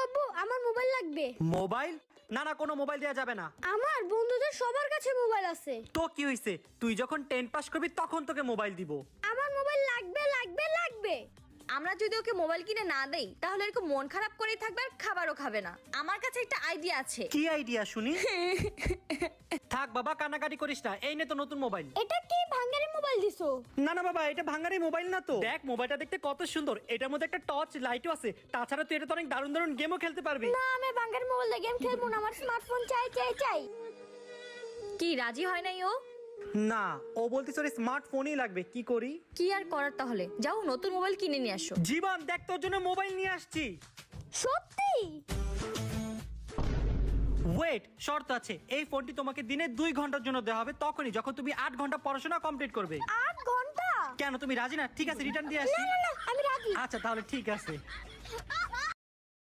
আব্বু আমার মোবাইল লাগবে। মোবাইল? না না, কোনো মোবাইল দেওয়া যাবে না। আমার বন্ধুদের সবার কাছে মোবাইল আছে। তো কি হইছে, তুই যখন 10 পাস করবি তখন তোকে মোবাইল দিব। আমার মোবাইল লাগবে লাগবে লাগবে। আমরা যদি ওকে মোবাইল কিনে না দেই তাহলে এরকম মন খারাপ করেই থাকবে আর খাবারও খাবে না। আমার কাছে একটা আইডিয়া আছে। কি আইডিয়া শুনি? থাক বাবা, কান্নাকাটি করিস না, এই নে তো নতুন মোবাইল। এটা কি ভাঙারি মোবাইল দিছো? না না বাবা, এটা ভাঙারি মোবাইল না তো। দেখ মোবাইলটা দেখতে কত সুন্দর, এটার মধ্যে একটা টর্চ লাইটও আছে। তাছাড়া তুই এটা তো অনেক দারুণ দারুণ গেমও খেলতে পারবি। না আমি ভাঙারি মোবাইল দিয়ে গেম খেলবো না, আমার স্মার্টফোন চাই চাই চাই। কি রাজি হয় নাই ও? না, ও বলতেছে ওর স্মার্টফোনই লাগবে, কি করি? কি আর করার, তাহলে যাও নতুন মোবাইল কিনে নিয়ে আসো। জীবন দেখ, তোর জন্য মোবাইল নিয়ে আসছি। সত্যি? ওয়েট, শর্ত আছে। এই ফোনটি তোমাকে দিনে 2 ঘন্টার জন্য দেওয়া হবে, তখনই যখন তুমি 8 ঘন্টা পড়াশোনা কমপ্লিট করবে। 8 ঘন্টা? কেন, তুমি রাজি না? ঠিক আছে, রিটার্ন দিয়ে না আসি। না না আমি রাজি। আচ্ছা তাহলে ঠিক আছে।